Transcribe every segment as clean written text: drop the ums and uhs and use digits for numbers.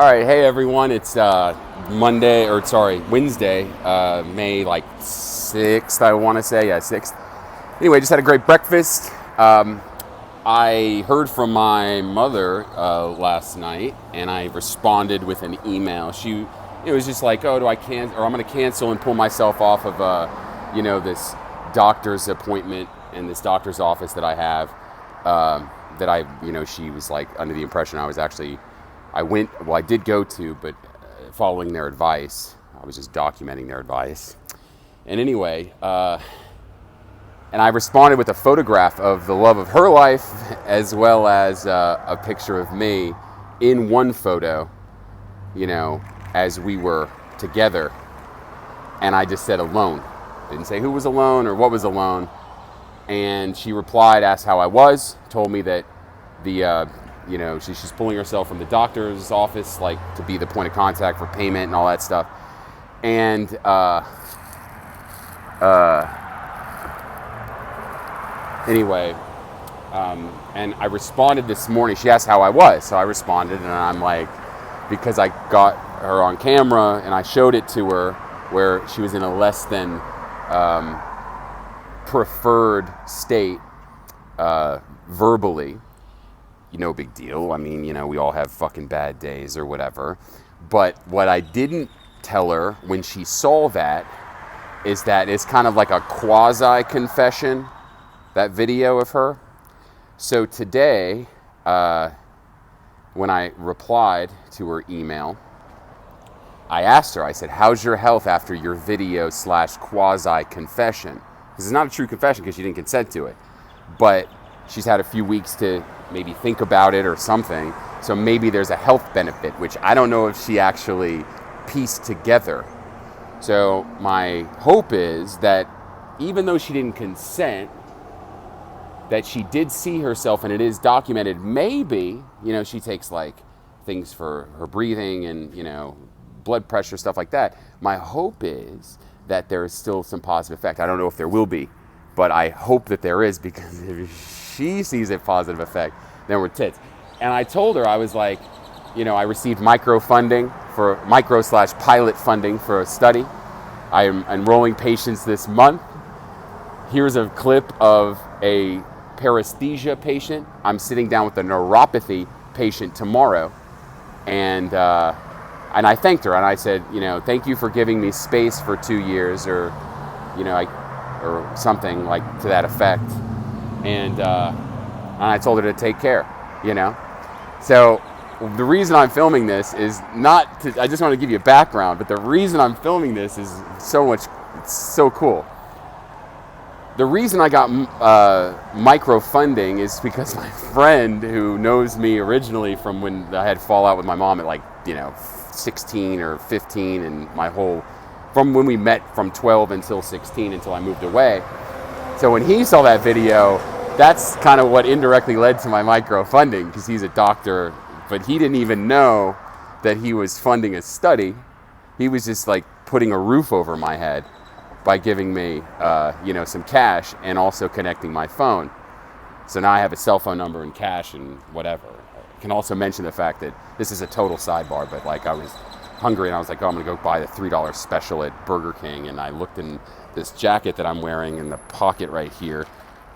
All right, hey everyone. It's Wednesday, May 6th, I want to say. Yeah, 6th. Anyway, just had a great breakfast. I heard from my mother last night, and I responded with an email. It was just like, oh, do I cancel, or I'm going to cancel and pull myself off of, this doctor's appointment and this doctor's office that I have. She was like under the impression I did go to, but following their advice. I was just documenting their advice. And anyway, and I responded with a photograph of the love of her life, as well as a picture of me in one photo, as we were together. And I just said alone. Didn't say who was alone or what was alone. And she replied, asked how I was, told me that she's pulling herself from the doctor's office, to be the point of contact for payment and all that stuff. And anyway, and I responded this morning. She asked how I was, so I responded, and I'm like, because I got her on camera and I showed it to her where she was in a less than preferred state verbally. No big deal. I mean, we all have fucking bad days or whatever. But what I didn't tell her when she saw that is that it's kind of like a quasi-confession, that video of her. So today, when I replied to her email, I asked her, I said, how's your health after your video / quasi-confession? Because it's not a true confession because she didn't consent to it. But she's had a few weeks to maybe think about it or something. So maybe there's a health benefit, which I don't know if she actually pieced together. So my hope is that even though she didn't consent, that she did see herself, and it is documented. Maybe, she takes things for her breathing and, blood pressure, stuff like that. My hope is that there is still some positive effect. I don't know if there will be, but I hope that there is, because if she sees a positive effect, then we're tits. And I told her, I was like, I received microfunding for micro/pilot funding for a study. I am enrolling patients this month. Here's a clip of a paresthesia patient. I'm sitting down with a neuropathy patient tomorrow. And I thanked her, and I said, thank you for giving me space for 2 years, or something to that effect. And I told her to take care, So the reason I'm filming this is I just want to give you a background, but the reason I'm filming this is it's so cool. The reason I got microfunding is because my friend, who knows me originally from when I had fallout with my mom at 16 or 15, and from when we met from 12 until 16 until I moved away. So when he saw that video, that's kind of what indirectly led to my microfunding, because he's a doctor, but he didn't even know that he was funding a study. He was just putting a roof over my head by giving me, some cash and also connecting my phone. So now I have a cell phone number and cash and whatever. I can also mention the fact that this is a total sidebar, but I was hungry and I was like, I'm going to go buy the $3 special at Burger King. And I looked in this jacket that I'm wearing in the pocket right here.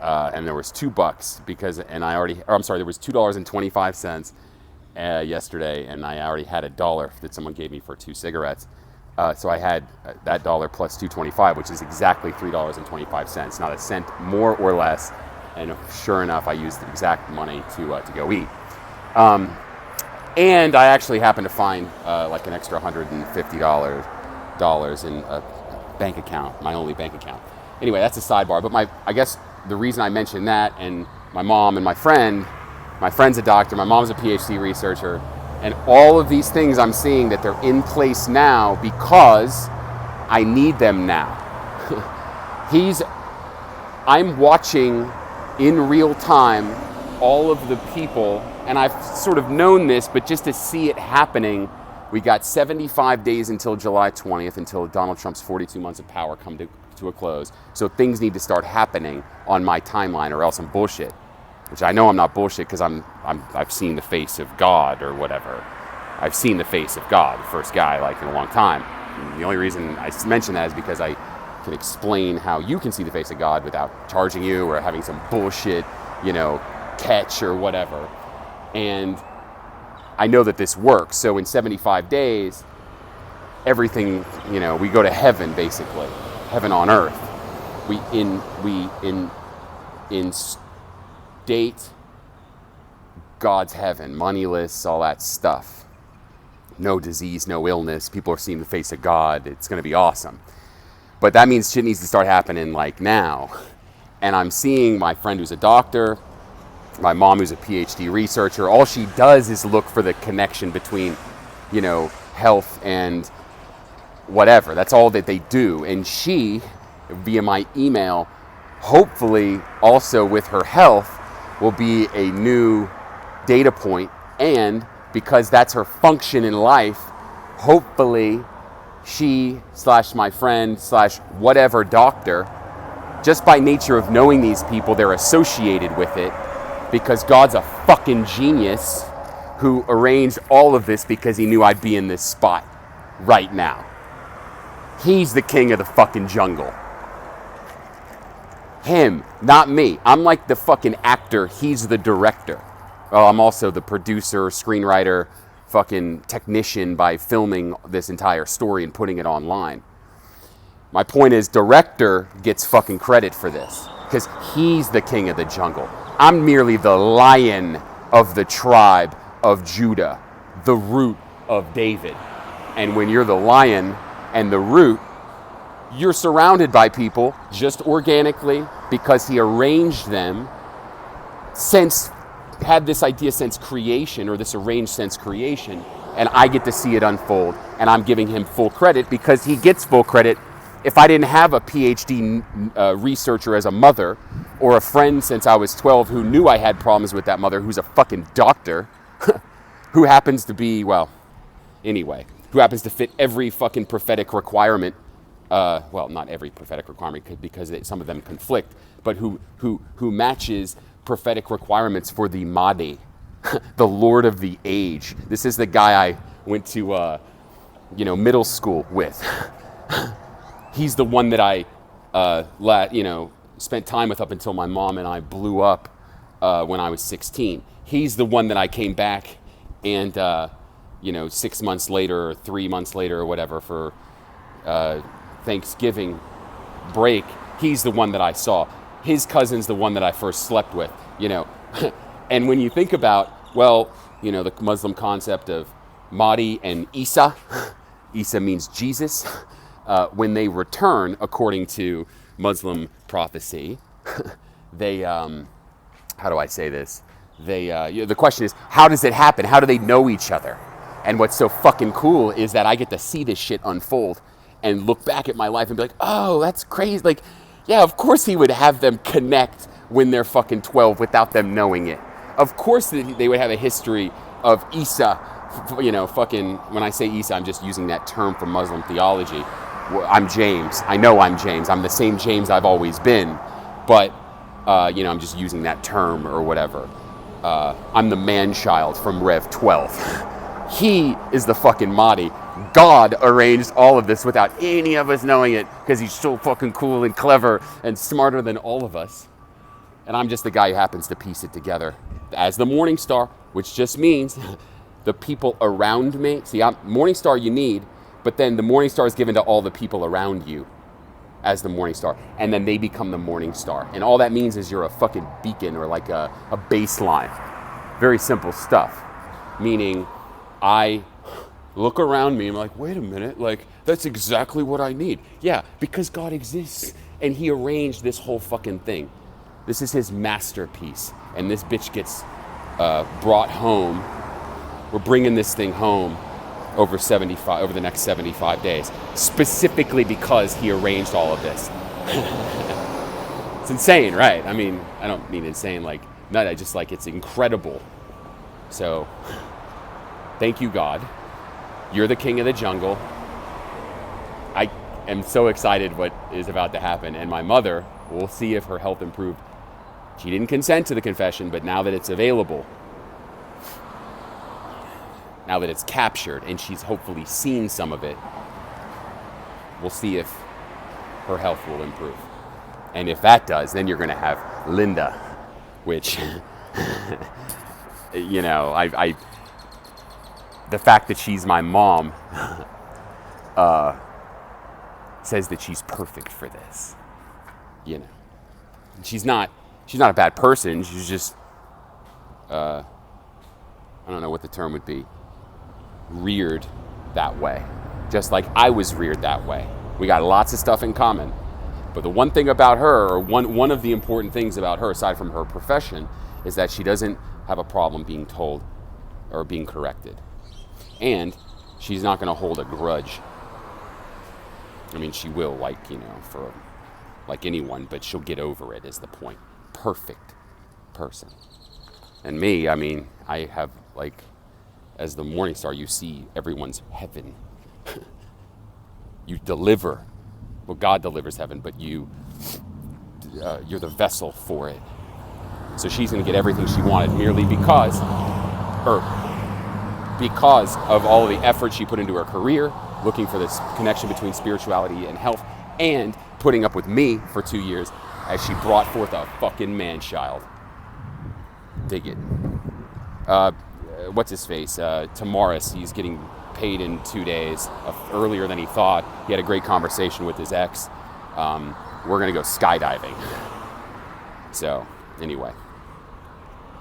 And there was $2 there was $2.25 yesterday, and I already had $1 that someone gave me for 2 cigarettes. So I had that $1 plus $2.25, which is exactly $3.25, not a cent more or less. And sure enough, I used the exact money to go eat. And I actually happened to find an extra $150 in a bank account, my only bank account. Anyway, that's a sidebar. But I guess the reason I mentioned that, and my mom and my friend's a doctor, my mom's a PhD researcher, and all of these things I'm seeing that they're in place now because I need them now. I'm watching in real time all of the people, and I've sort of known this, but just to see it happening, we got 75 days until July 20th, until Donald Trump's 42 months of power come to a close. So things need to start happening on my timeline, or else I'm bullshit. Which I know I'm not bullshit because I've seen the face of God or whatever. I've seen the face of God, the first guy like in a long time. And the only reason I mention that is because I can explain how you can see the face of God without charging you or having some bullshit, catch or whatever. And I know that this works. So in 75 days, everything, we go to heaven basically, heaven on earth. We instate God's heaven, moneyless, all that stuff. No disease, no illness. People are seeing the face of God. It's going to be awesome. But that means shit needs to start happening like now. And I'm seeing my friend who's a doctor, my mom who's a PhD researcher. All she does is look for the connection between, health and whatever. That's all that they do. And she, via my email, hopefully also with her health, will be a new data point. And because that's her function in life, hopefully she / my friend / whatever doctor, just by nature of knowing these people, they're associated with it, because God's a fucking genius who arranged all of this because he knew I'd be in this spot right now. He's the king of the fucking jungle. Him, not me. I'm like the fucking actor. He's the director. Well, I'm also the producer, screenwriter, fucking technician by filming this entire story and putting it online. My point is, director gets fucking credit for this because he's the king of the jungle. I'm merely the lion of the tribe of Judah, the root of David. And when you're the lion and the root, you're surrounded by people just organically because he arranged them had this idea since creation, or this arranged since creation, and I get to see it unfold, and I'm giving him full credit because he gets full credit. If I didn't have a PhD researcher as a mother, or a friend since I was 12 who knew I had problems with that mother, who's a fucking doctor, who happens to be, who happens to fit every fucking prophetic requirement, not every prophetic requirement because some of them conflict, but who matches prophetic requirements for the Mahdi, the Lord of the Age. This is the guy I went to, middle school with. He's the one that I, spent time with up until my mom and I blew up when I was 16. He's the one that I came back and, 6 months later or 3 months later or whatever for Thanksgiving break. He's the one that I saw. His cousin's the one that I first slept with, And when you think about, the Muslim concept of Mahdi and ISA, ISA means Jesus. When they return, according to Muslim prophecy, they, how do I say this? The question is, how does it happen? How do they know each other? And what's so fucking cool is that I get to see this shit unfold and look back at my life and be like, oh, that's crazy. Like, yeah, of course he would have them connect when they're fucking 12 without them knowing it. Of course they would have a history of Isa, fucking, when I say Isa, I'm just using that term from Muslim theology. I'm James. I know I'm James. I'm the same James I've always been. But, I'm just using that term or whatever. I'm the man-child from Rev 12. He is the fucking Mahdi. God arranged all of this without any of us knowing it because he's so fucking cool and clever and smarter than all of us. And I'm just the guy who happens to piece it together as the Morningstar, which just means the people around me. See, Morningstar you need, but then the Morningstar is given to all the people around you as the Morningstar, and then they become the Morningstar. And all that means is you're a fucking beacon or like a baseline. Very simple stuff. Meaning, I look around me and I'm like, wait a minute, like, that's exactly what I need. Yeah, because God exists, and he arranged this whole fucking thing. This is his masterpiece, and this bitch gets brought home. We're bringing this thing home over the next 75 days, specifically because he arranged all of this. It's insane, right? I mean, I don't mean insane like, no, I just like, it's incredible. So, thank you, God. You're the king of the jungle. I am so excited what is about to happen. And my mother, we'll see if her health improved. She didn't consent to the confession, but now that it's available, now that it's captured and she's hopefully seen some of it, we'll see if her health will improve. And if that does, then you're going to have Linda, which, you know, I the fact that she's my mom says that she's perfect for this. You know, she's not a bad person. She's just, I don't know what the term would be, reared that way. Just like I was reared that way. We got lots of stuff in common. But the one thing about her, or one of the important things about her, aside from her profession, is that she doesn't have a problem being told or being corrected. And she's not going to hold a grudge. I mean, she will, like, you know, for like anyone, but she'll get over it is the point. Perfect person. And me, I mean, I have, like, as the Morningstar, you see everyone's heaven. You deliver. Well, God delivers heaven, but you're the vessel for it. So she's going to get everything she wanted merely because of all of the effort she put into her career, looking for this connection between spirituality and health, and putting up with me for 2 years as she brought forth a fucking man-child. Dig it. What's his face? To Maurice, he's getting paid in 2 days, earlier than he thought. He had a great conversation with his ex. We're going to go skydiving. So, anyway.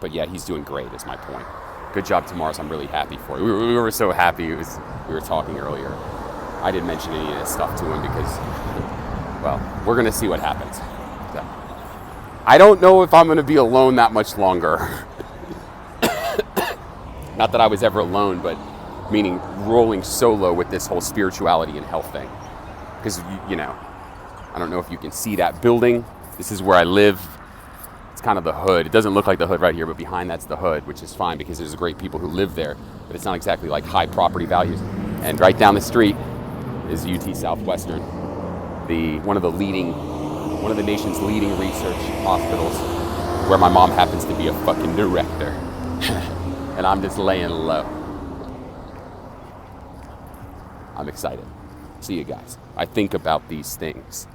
But yeah, he's doing great, is my point. Good job to Maurice. I'm really happy for you. We were so happy. We were talking earlier. I didn't mention any of this stuff to him because, well, we're going to see what happens. So, I don't know if I'm going to be alone that much longer. Not that I was ever alone, but meaning rolling solo with this whole spirituality and health thing. Because, you know, I don't know if you can see that building. This is where I live. It's kind of the hood. It doesn't look like the hood right here, but behind that's the hood, which is fine because there's great people who live there. But it's not exactly like high property values. And right down the street is UT Southwestern, one of the nation's leading research hospitals, where my mom happens to be a fucking director. And I'm just laying low. I'm excited. See you guys. I think about these things.